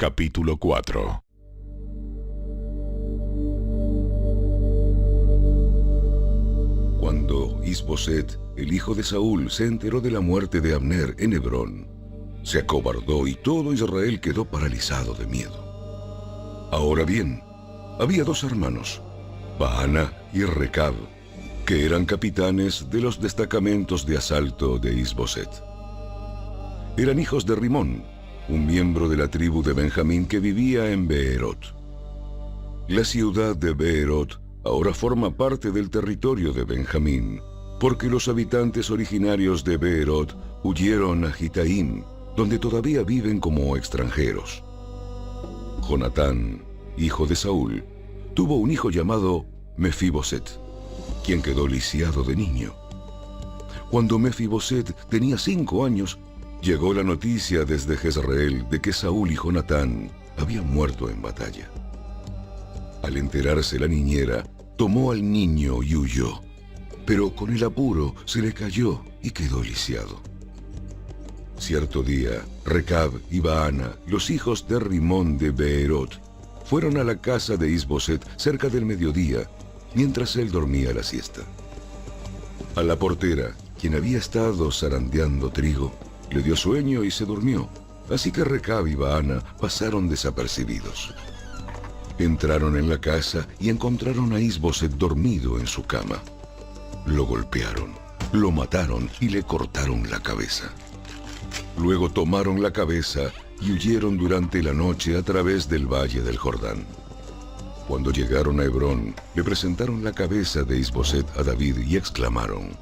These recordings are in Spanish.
Capítulo 4. Cuando Is-Boset, el hijo de Saúl, se enteró de la muerte de Abner en Hebrón, se acobardó y todo Israel quedó paralizado de miedo. Ahora bien, había dos hermanos, Baana y Recab, que eran capitanes de los destacamentos de asalto de Is-Boset. Eran hijos de Rimón, un miembro de la tribu de Benjamín que vivía en Beerot. La ciudad de Beerot ahora forma parte del territorio de Benjamín, porque los habitantes originarios de Beerot huyeron a Gitaim, donde todavía viven como extranjeros. Jonatán, hijo de Saúl, tuvo un hijo llamado Mefiboset, quien quedó lisiado de niño. Cuando Mefiboset tenía 5 años, llegó la noticia desde Jezreel de que Saúl y Jonatán habían muerto en batalla. Al enterarse la niñera, tomó al niño y huyó, pero con el apuro se le cayó y quedó lisiado. Cierto día, Recab y Baana, los hijos de Rimón de Beerot, fueron a la casa de Is-Boset cerca del mediodía, mientras él dormía la siesta. A la portera, quien había estado zarandeando trigo, le dio sueño y se durmió, así que Recab y Baana pasaron desapercibidos. Entraron en la casa y encontraron a Is-Boset dormido en su cama. Lo golpearon, lo mataron y le cortaron la cabeza. Luego tomaron la cabeza y huyeron durante la noche a través del valle del Jordán. Cuando llegaron a Hebrón, le presentaron la cabeza de Is-Boset a David y exclamaron: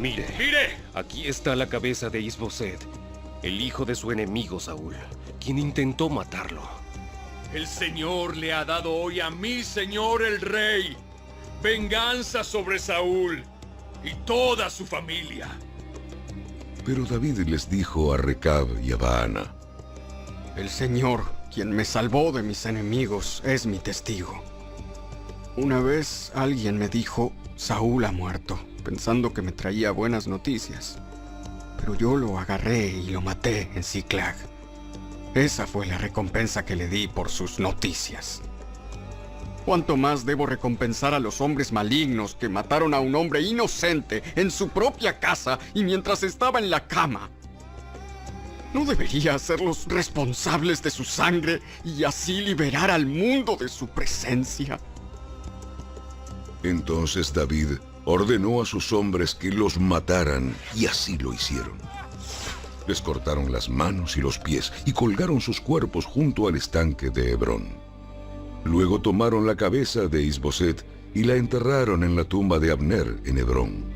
¡Mire! Aquí está la cabeza de Is-Boset, el hijo de su enemigo Saúl, quien intentó matarlo. El Señor le ha dado hoy a mi señor el rey venganza sobre Saúl y toda su familia. Pero David les dijo a Recab y a Baana: El Señor, quien me salvó de mis enemigos, es mi testigo. Una vez alguien me dijo: Saúl ha muerto, pensando que me traía buenas noticias. Pero yo lo agarré y lo maté en Siclag. Esa fue la recompensa que le di por sus noticias. ¿Cuánto más debo recompensar a los hombres malignos que mataron a un hombre inocente en su propia casa y mientras estaba en la cama? ¿No debería hacerlos responsables de su sangre y así liberar al mundo de su presencia? Entonces David ordenó a sus hombres que los mataran, y así lo hicieron. Les cortaron las manos y los pies y colgaron sus cuerpos junto al estanque de Hebrón. Luego tomaron la cabeza de Is-Boset y la enterraron en la tumba de Abner en Hebrón.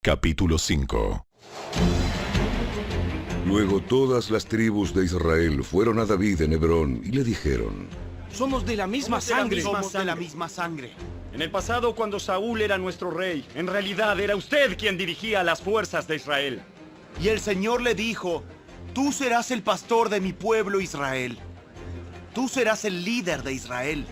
Capítulo 5. Luego todas las tribus de Israel fueron a David en Hebrón y le dijeron: Somos de la misma sangre. Somos de la misma sangre. En el pasado, cuando Saúl era nuestro rey, en realidad era usted quien dirigía las fuerzas de Israel. Y el Señor le dijo: Tú serás el pastor de mi pueblo Israel. Tú serás el líder de Israel.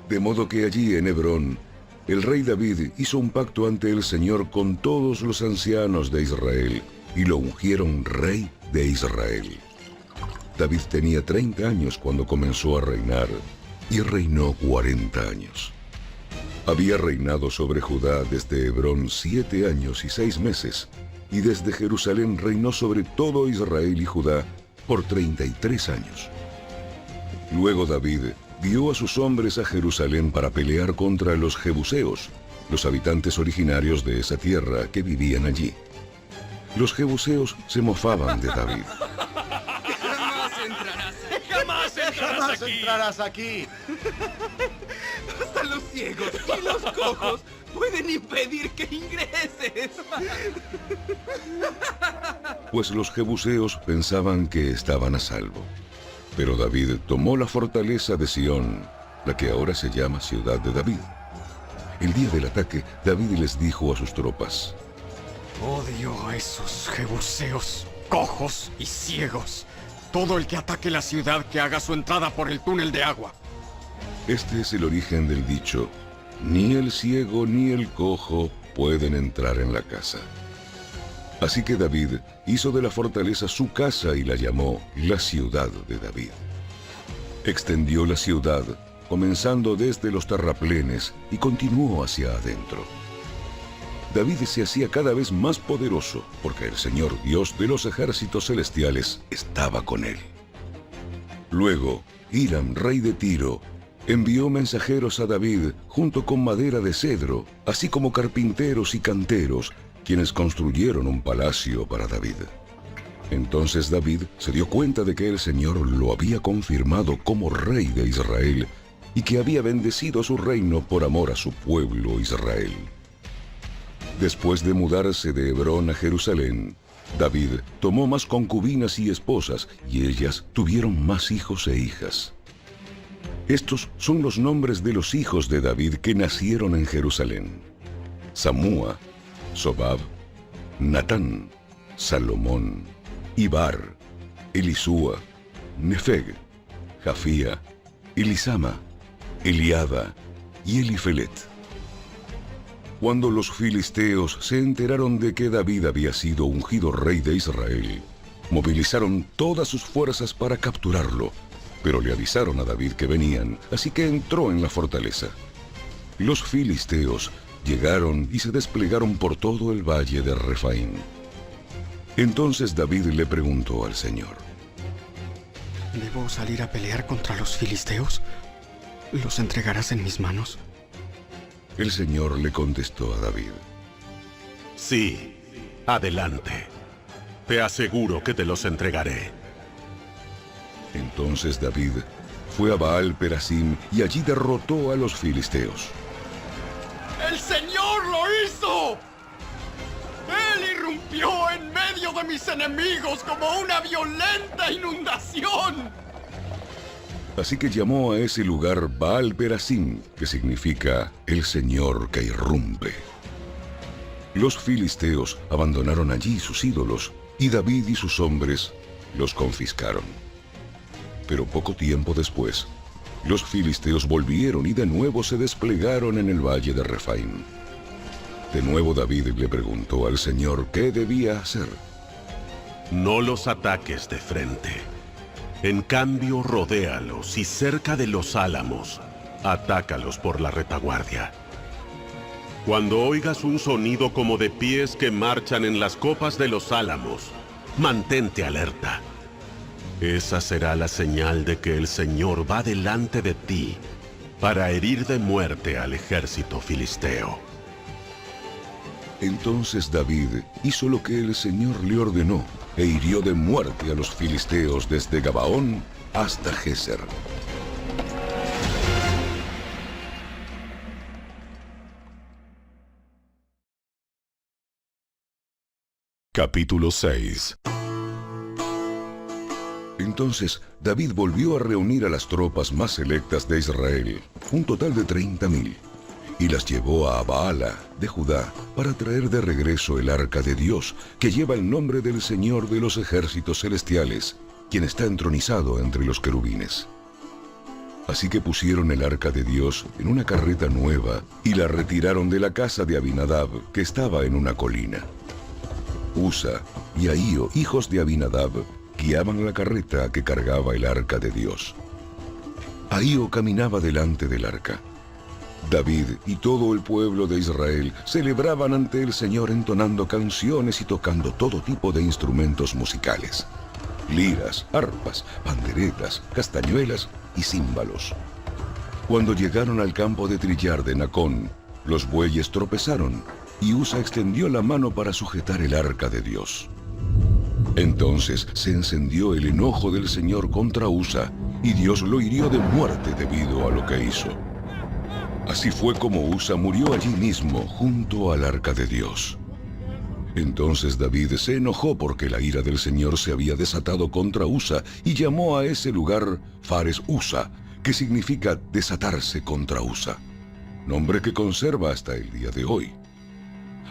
De modo que allí en Hebrón, el rey David hizo un pacto ante el Señor con todos los ancianos de Israel y lo ungieron rey de Israel. David tenía 30 años cuando comenzó a reinar y reinó 40 años. Había reinado sobre Judá desde Hebrón 7 años y 6 meses, y desde Jerusalén reinó sobre todo Israel y Judá por 33 años. Luego David dio a sus hombres a Jerusalén para pelear contra los jebuseos, los habitantes originarios de esa tierra que vivían allí. Los jebuseos se mofaban de David. ¡Jamás entrarás aquí! Hasta los ciegos y los cojos pueden impedir que ingreses. Pues los jebuseos pensaban que estaban a salvo. Pero David tomó la fortaleza de Sión, la que ahora se llama Ciudad de David. El día del ataque, David les dijo a sus tropas: Odio a esos jebuseos, cojos y ciegos. Todo el que ataque la ciudad que haga su entrada por el túnel de agua. Este es el origen del dicho: ni el ciego ni el cojo pueden entrar en la casa. Así que David hizo de la fortaleza su casa y la llamó la ciudad de David. Extendió la ciudad, comenzando desde los terraplenes y continuó hacia adentro. David se hacía cada vez más poderoso porque el Señor Dios de los ejércitos celestiales estaba con él. Luego, Hiram, rey de Tiro, envió mensajeros a David junto con madera de cedro, así como carpinteros y canteros, quienes construyeron un palacio para David. Entonces David se dio cuenta de que el Señor lo había confirmado como rey de Israel y que había bendecido su reino por amor a su pueblo Israel. Después de mudarse de Hebrón a Jerusalén, David tomó más concubinas y esposas, y ellas tuvieron más hijos e hijas. Estos son los nombres de los hijos de David que nacieron en Jerusalén: Samúa, Sobab, Natán, Salomón, Ibar, Elisúa, Nefeg, Jafía, Elisama, Eliada y Elifelet. Cuando los filisteos se enteraron de que David había sido ungido rey de Israel, movilizaron todas sus fuerzas para capturarlo, pero le avisaron a David que venían, así que entró en la fortaleza. Los filisteos llegaron y se desplegaron por todo el valle de Refaim. Entonces David le preguntó al Señor: ¿Debo salir a pelear contra los filisteos? ¿Los entregarás en mis manos? El Señor le contestó a David: Sí, adelante. Te aseguro que te los entregaré. Entonces David fue a Baal Perasim y allí derrotó a los filisteos. ¡El Señor lo hizo! ¡Él irrumpió en medio de mis enemigos como una violenta inundación! Así que llamó a ese lugar Baal Perasim, que significa el Señor que irrumpe. Los filisteos abandonaron allí sus ídolos, y David y sus hombres los confiscaron. Pero poco tiempo después, los filisteos volvieron y de nuevo se desplegaron en el valle de Refaim. De nuevo David le preguntó al Señor qué debía hacer. No los ataques de frente. En cambio, rodéalos y cerca de los álamos, atácalos por la retaguardia. Cuando oigas un sonido como de pies que marchan en las copas de los álamos, mantente alerta. Esa será la señal de que el Señor va delante de ti para herir de muerte al ejército filisteo. Entonces David hizo lo que el Señor le ordenó e hirió de muerte a los filisteos desde Gabaón hasta Géser. Capítulo 6. Entonces David volvió a reunir a las tropas más selectas de Israel, un total de 30,000, y las llevó a Abaala de Judá para traer de regreso el arca de Dios, que lleva el nombre del Señor de los ejércitos celestiales, quien está entronizado entre los querubines. Así que pusieron el arca de Dios en una carreta nueva y la retiraron de la casa de Abinadab, que estaba en una colina. Usa y Ahío, hijos de Abinadab, guiaban la carreta que cargaba el arca de Dios. Ahío caminaba delante del arca. David y todo el pueblo de Israel celebraban ante el Señor entonando canciones y tocando todo tipo de instrumentos musicales: liras, arpas, panderetas, castañuelas y címbalos. Cuando llegaron al campo de trillar de Nacón, los bueyes tropezaron y Usa extendió la mano para sujetar el arca de Dios. Entonces se encendió el enojo del Señor contra Usa, y Dios lo hirió de muerte debido a lo que hizo. Así fue como Usa murió allí mismo, junto al arca de Dios. Entonces David se enojó porque la ira del Señor se había desatado contra Usa, y llamó a ese lugar Fares Usa, que significa desatarse contra Usa, nombre que conserva hasta el día de hoy.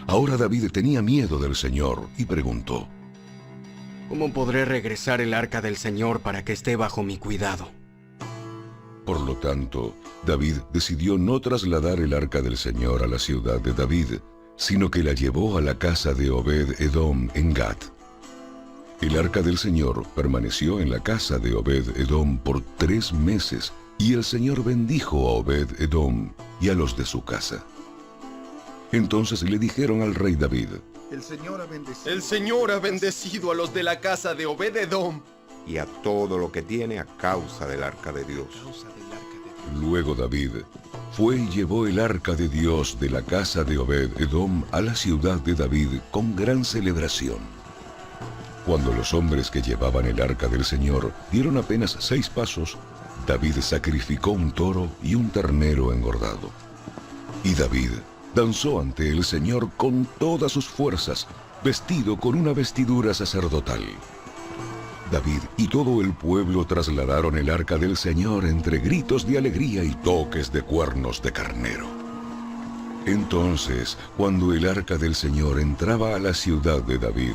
Ahora David tenía miedo del Señor y preguntó: ¿Cómo podré regresar el arca del Señor para que esté bajo mi cuidado? Por lo tanto, David decidió no trasladar el arca del Señor a la ciudad de David, sino que la llevó a la casa de Obed-Edom en Gat. El arca del Señor permaneció en la casa de Obed-Edom por 3 meses, y el Señor bendijo a Obed-Edom y a los de su casa. Entonces le dijeron al rey David: El Señor ha bendecido a los de la casa de Obed-Edom y a todo lo que tiene a causa del arca de Dios. Luego David fue y llevó el arca de Dios de la casa de Obed-Edom a la ciudad de David con gran celebración. Cuando los hombres que llevaban el arca del Señor dieron apenas 6 pasos, David sacrificó un toro y un ternero engordado. Y David danzó ante el Señor con todas sus fuerzas, vestido con una vestidura sacerdotal. David y todo el pueblo trasladaron el arca del Señor entre gritos de alegría y toques de cuernos de carnero. Entonces, cuando el arca del Señor entraba a la ciudad de David,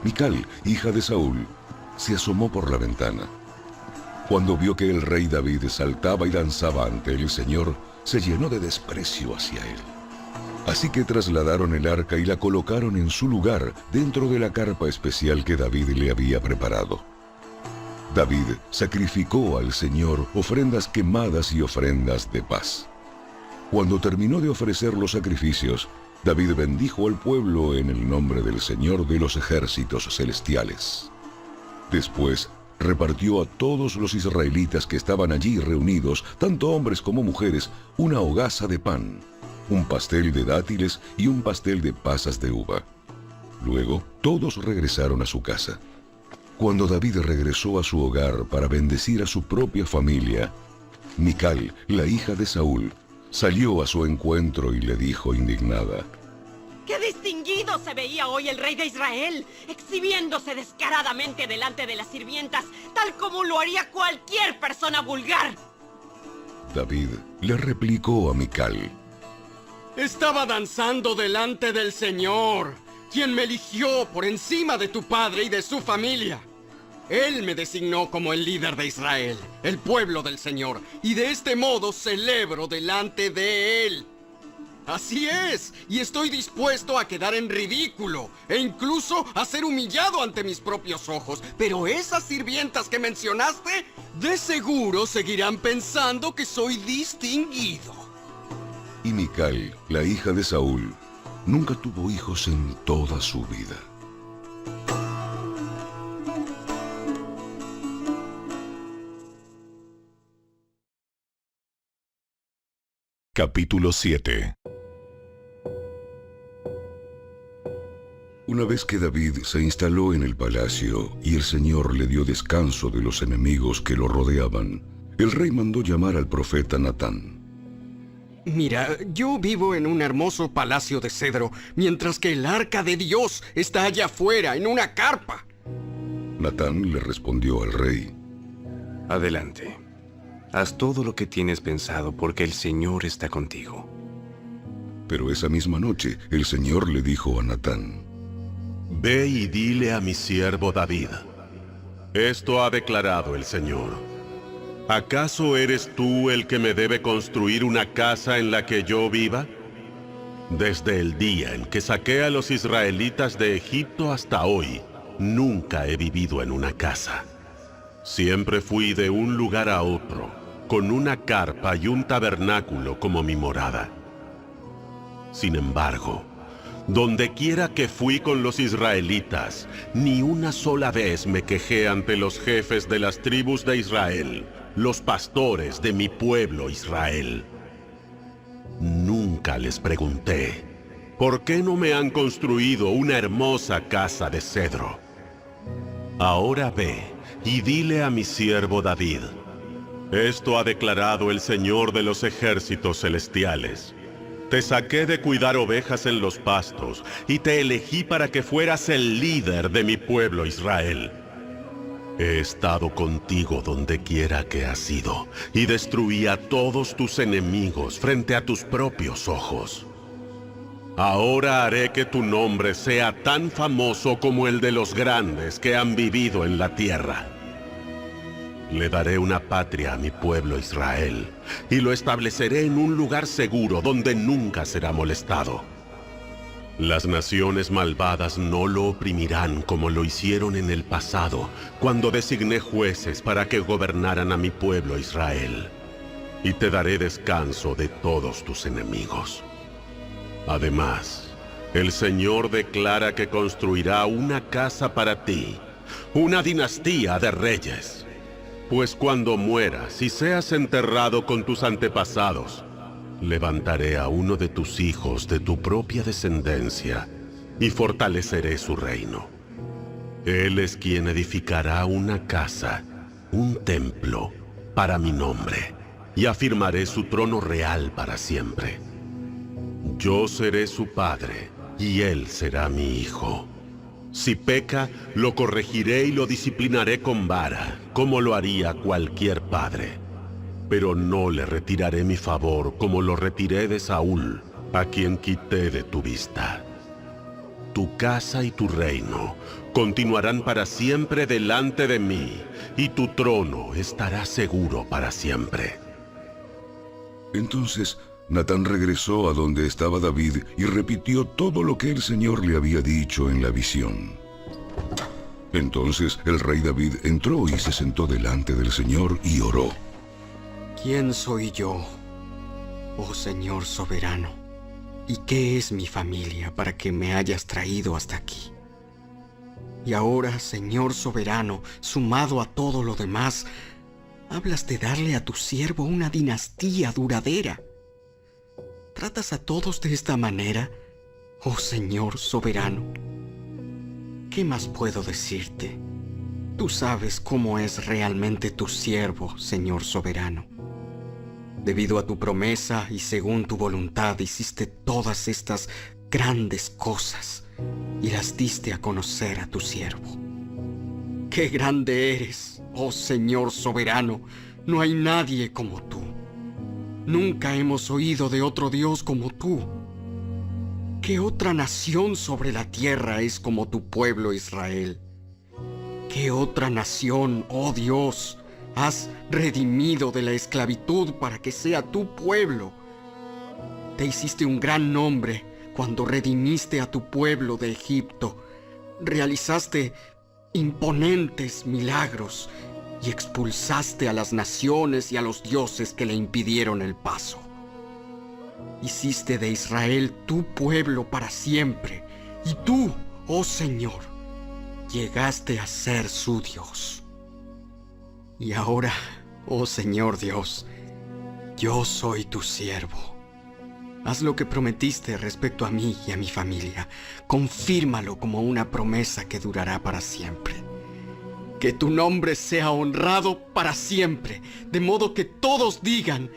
Mical, hija de Saúl, se asomó por la ventana. Cuando vio que el rey David saltaba y danzaba ante el Señor, se llenó de desprecio hacia él. Así que trasladaron el arca y la colocaron en su lugar dentro de la carpa especial que David le había preparado. David sacrificó al Señor ofrendas quemadas y ofrendas de paz. Cuando terminó de ofrecer los sacrificios, David bendijo al pueblo en el nombre del Señor de los ejércitos celestiales. Después repartió a todos los israelitas que estaban allí reunidos, tanto hombres como mujeres, una hogaza de pan, un pastel de dátiles y un pastel de pasas de uva. Luego todos regresaron a su casa. Cuando David regresó a su hogar para bendecir a su propia familia, Mical, la hija de Saúl, salió a su encuentro y le dijo indignada: ¡Qué distinguido se veía hoy el rey de Israel, exhibiéndose descaradamente delante de las sirvientas, tal como lo haría cualquier persona vulgar! David le replicó a Mical: Estaba danzando delante del Señor, quien me eligió por encima de tu padre y de su familia. Él me designó como el líder de Israel, el pueblo del Señor, y de este modo celebro delante de Él. Así es, y estoy dispuesto a quedar en ridículo, e incluso a ser humillado ante mis propios ojos. Pero esas sirvientas que mencionaste, de seguro seguirán pensando que soy distinguido. Y Mical, la hija de Saúl, nunca tuvo hijos en toda su vida. Capítulo 7. Una vez que David se instaló en el palacio y el Señor le dio descanso de los enemigos que lo rodeaban, el rey mandó llamar al profeta Natán. Mira, yo vivo en un hermoso palacio de cedro, mientras que el arca de Dios está allá afuera, en una carpa. Natán le respondió al rey: Adelante. Haz todo lo que tienes pensado, porque el Señor está contigo. Pero esa misma noche, el Señor le dijo a Natán: Ve y dile a mi siervo David: esto ha declarado el Señor. ¿Acaso eres tú el que me debe construir una casa en la que yo viva? Desde el día en que saqué a los israelitas de Egipto hasta hoy, nunca he vivido en una casa. Siempre fui de un lugar a otro, con una carpa y un tabernáculo como mi morada. Sin embargo, donde quiera que fui con los israelitas, ni una sola vez me quejé ante los jefes de las tribus de Israel, los pastores de mi pueblo Israel. Nunca les pregunté: ¿por qué no me han construido una hermosa casa de cedro? Ahora ve y dile a mi siervo David: esto ha declarado el Señor de los ejércitos celestiales. Te saqué de cuidar ovejas en los pastos y te elegí para que fueras el líder de mi pueblo Israel. He estado contigo donde quiera que has ido y destruí a todos tus enemigos frente a tus propios ojos. Ahora haré que tu nombre sea tan famoso como el de los grandes que han vivido en la tierra. Le daré una patria a mi pueblo Israel, y lo estableceré en un lugar seguro donde nunca será molestado. Las naciones malvadas no lo oprimirán como lo hicieron en el pasado, cuando designé jueces para que gobernaran a mi pueblo Israel. Y te daré descanso de todos tus enemigos. Además, el Señor declara que construirá una casa para ti, una dinastía de reyes. Pues cuando mueras y seas enterrado con tus antepasados, levantaré a uno de tus hijos de tu propia descendencia y fortaleceré su reino. Él es quien edificará una casa, un templo, para mi nombre, y afirmaré su trono real para siempre. Yo seré su padre, y él será mi hijo. Si peca, lo corregiré y lo disciplinaré con vara, como lo haría cualquier padre. Pero no le retiraré mi favor como lo retiré de Saúl, a quien quité de tu vista. Tu casa y tu reino continuarán para siempre delante de mí, y tu trono estará seguro para siempre. Entonces Natán regresó a donde estaba David y repitió todo lo que el Señor le había dicho en la visión. Entonces el rey David entró y se sentó delante del Señor y oró. ¿Quién soy yo, oh Señor soberano? ¿Y qué es mi familia para que me hayas traído hasta aquí? Y ahora, Señor soberano, sumado a todo lo demás, hablas de darle a tu siervo una dinastía duradera. ¿Tratas a todos de esta manera, oh Señor soberano? ¿Qué más puedo decirte? Tú sabes cómo es realmente tu siervo, Señor soberano. Debido a tu promesa y según tu voluntad hiciste todas estas grandes cosas y las diste a conocer a tu siervo. ¡Qué grande eres, oh Señor soberano! No hay nadie como tú. Nunca hemos oído de otro Dios como tú. ¿Qué otra nación sobre la tierra es como tu pueblo Israel? ¿Qué otra nación, oh Dios, has redimido de la esclavitud para que sea tu pueblo? Te hiciste un gran nombre cuando redimiste a tu pueblo de Egipto. Realizaste imponentes milagros y expulsaste a las naciones y a los dioses que le impidieron el paso. Hiciste de Israel tu pueblo para siempre, y tú, oh Señor, llegaste a ser su Dios. Y ahora, oh Señor Dios, yo soy tu siervo. Haz lo que prometiste respecto a mí y a mi familia. Confírmalo como una promesa que durará para siempre. Que tu nombre sea honrado para siempre, de modo que todos digan: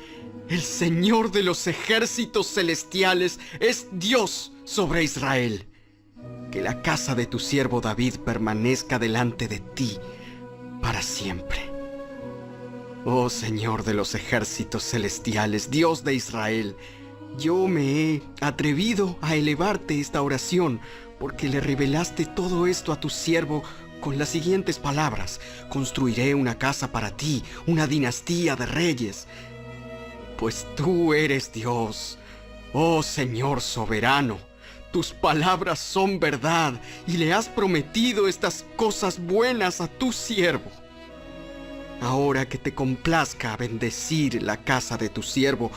el Señor de los ejércitos celestiales es Dios sobre Israel. Que la casa de tu siervo David permanezca delante de ti para siempre. Oh Señor de los ejércitos celestiales, Dios de Israel, yo me he atrevido a elevarte esta oración porque le revelaste todo esto a tu siervo con las siguientes palabras: construiré una casa para ti, una dinastía de reyes. Pues tú eres Dios, oh Señor soberano. Tus palabras son verdad y le has prometido estas cosas buenas a tu siervo. Ahora que te complazca bendecir la casa de tu siervo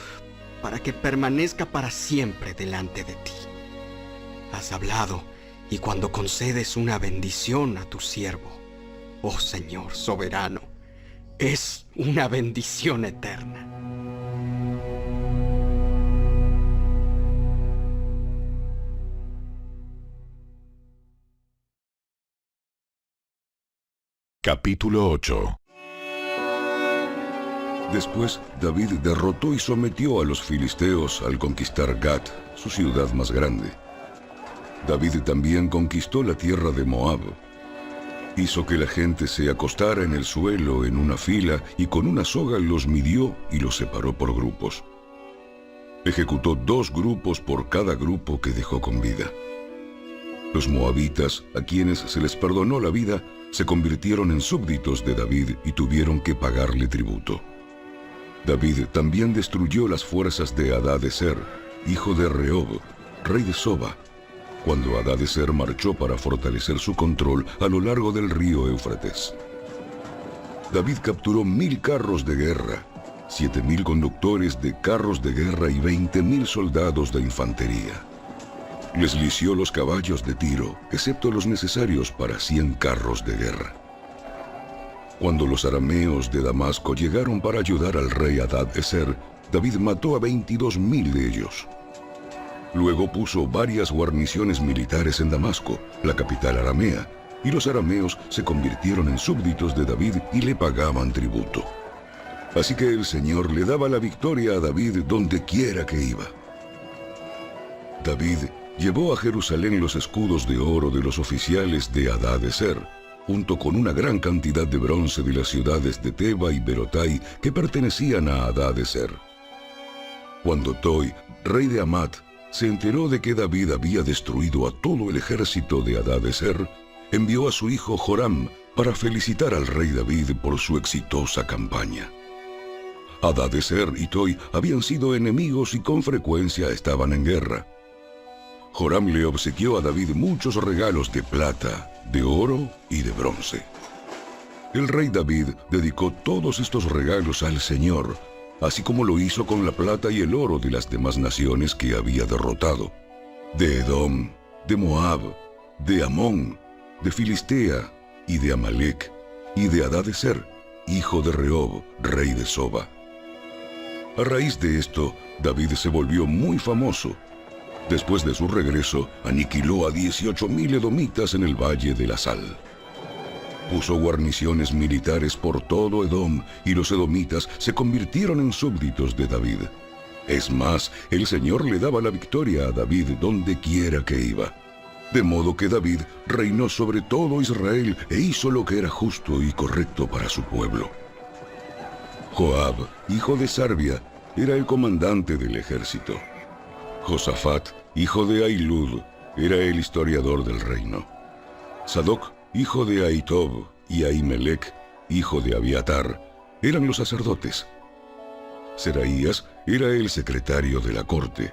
para que permanezca para siempre delante de ti. Has hablado, y cuando concedes una bendición a tu siervo, oh Señor soberano, es una bendición eterna. Capítulo 8. Después, David derrotó y sometió a los filisteos al conquistar Gat, su ciudad más grande. David también conquistó la tierra de Moab. Hizo que la gente se acostara en el suelo en una fila y con una soga los midió y los separó por grupos. Ejecutó 2 grupos por cada grupo que dejó con vida. Los moabitas, a quienes se les perdonó la vida, se convirtieron en súbditos de David y tuvieron que pagarle tributo. David también destruyó las fuerzas de Hadadezer, hijo de Rehob, rey de Soba, cuando Hadadezer marchó para fortalecer su control a lo largo del río Éufrates. David capturó 1000 carros de guerra, 7000 conductores de carros de guerra y 20.000 soldados de infantería. Les lició los caballos de Tiro, excepto los necesarios para 100 carros de guerra. Cuando los arameos de Damasco llegaron para ayudar al rey Hadadezer, David mató a 22.000 de ellos. Luego puso varias guarniciones militares en Damasco, la capital aramea, y los arameos se convirtieron en súbditos de David y le pagaban tributo. Así que el Señor le daba la victoria a David donde quiera que iba. David llevó a Jerusalén los escudos de oro de los oficiales de Hadadezer, junto con una gran cantidad de bronce de las ciudades de Teba y Berotai que pertenecían a Hadadezer. Cuando Toi, rey de Hamat, se enteró de que David había destruido a todo el ejército de Hadadezer, envió a su hijo Joram para felicitar al rey David por su exitosa campaña. Hadadezer y Toi habían sido enemigos y con frecuencia estaban en guerra. Joram le obsequió a David muchos regalos de plata, de oro y de bronce. El rey David dedicó todos estos regalos al Señor, así como lo hizo con la plata y el oro de las demás naciones que había derrotado: de Edom, de Moab, de Amón, de Filistea y de Amalek, y de Hadadezer, hijo de Rehob, rey de Soba. A raíz de esto, David se volvió muy famoso. Después de su regreso, aniquiló a 18.000 edomitas en el Valle de la Sal. Puso guarniciones militares por todo Edom, y los edomitas se convirtieron en súbditos de David. Es más, el Señor le daba la victoria a David donde quiera que iba. De modo que David reinó sobre todo Israel e hizo lo que era justo y correcto para su pueblo. Joab, hijo de Sarbia, era el comandante del ejército. Josafat, hijo de Ahilud, era el historiador del reino. Sadoc, hijo de Ahitob, y Ahimelech, hijo de Abiatar, eran los sacerdotes. Seraías era el secretario de la corte.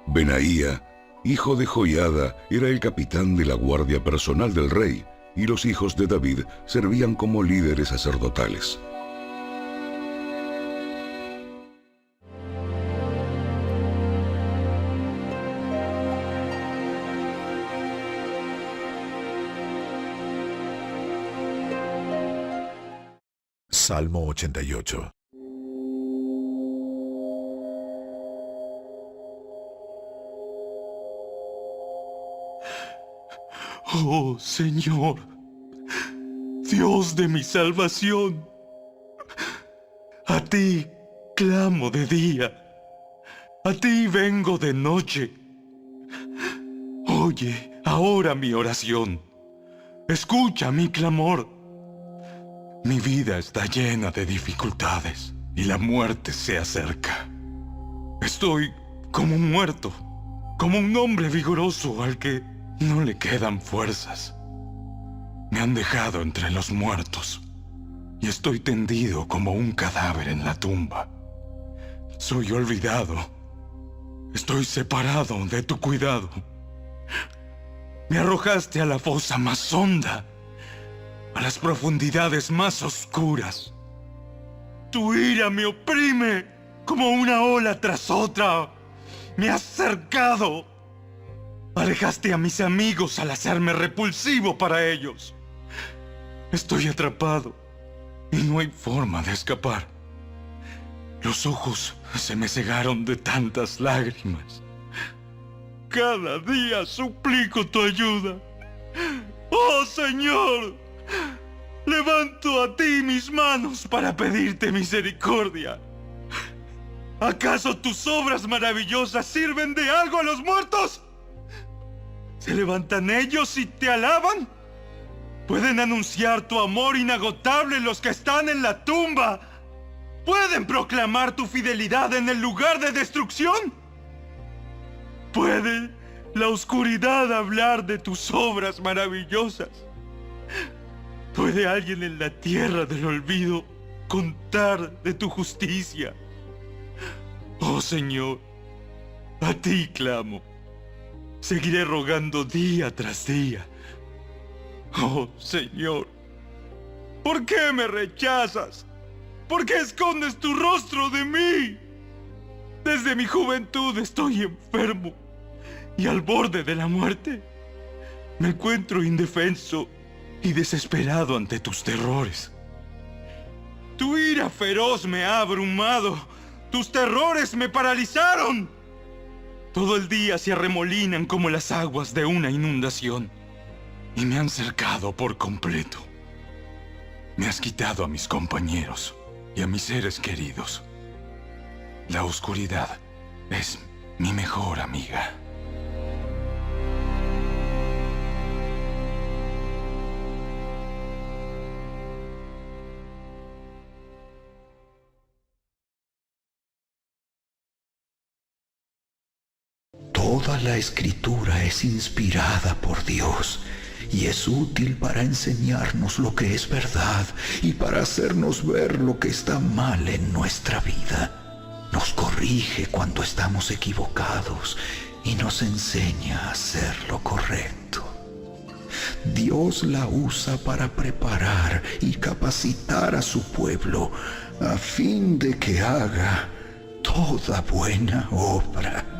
Benaía, hijo de Joiada, era el capitán de la guardia personal del rey, y los hijos de David servían como líderes sacerdotales. Salmo 88. Oh Señor, Dios de mi salvación, a ti clamo de día, a ti vengo de noche. Oye ahora mi oración, escucha mi clamor. Mi vida está llena de dificultades y la muerte se acerca. Estoy como un muerto, como un hombre vigoroso al que no le quedan fuerzas. Me han dejado entre los muertos y estoy tendido como un cadáver en la tumba. Soy olvidado. Estoy separado de tu cuidado. Me arrojaste a la fosa más honda, a las profundidades más oscuras. Tu ira me oprime como una ola tras otra. Me has cercado. Alejaste a mis amigos al hacerme repulsivo para ellos. Estoy atrapado y no hay forma de escapar. Los ojos se me cegaron de tantas lágrimas. Cada día suplico tu ayuda. ¡Oh, Señor! Levanto a ti mis manos para pedirte misericordia. ¿Acaso tus obras maravillosas sirven de algo a los muertos? ¿Se levantan ellos y te alaban? ¿Pueden anunciar tu amor inagotable los que están en la tumba? ¿Pueden proclamar tu fidelidad en el lugar de destrucción? ¿Puede la oscuridad hablar de tus obras maravillosas? ¿Puede alguien en la tierra del olvido contar de tu justicia? Oh Señor, a ti clamo. Seguiré rogando día tras día. Oh, Señor, ¿por qué me rechazas? ¿Por qué escondes tu rostro de mí? Desde mi juventud estoy enfermo y al borde de la muerte. Me encuentro indefenso y desesperado ante tus terrores. Tu ira feroz me ha abrumado. Tus terrores me paralizaron. Todo el día se arremolinan como las aguas de una inundación y me han cercado por completo. Me has quitado a mis compañeros y a mis seres queridos. La oscuridad es mi mejor amiga. Toda la escritura es inspirada por Dios y es útil para enseñarnos lo que es verdad y para hacernos ver lo que está mal en nuestra vida. Nos corrige cuando estamos equivocados y nos enseña a hacer lo correcto. Dios la usa para preparar y capacitar a su pueblo a fin de que haga toda buena obra.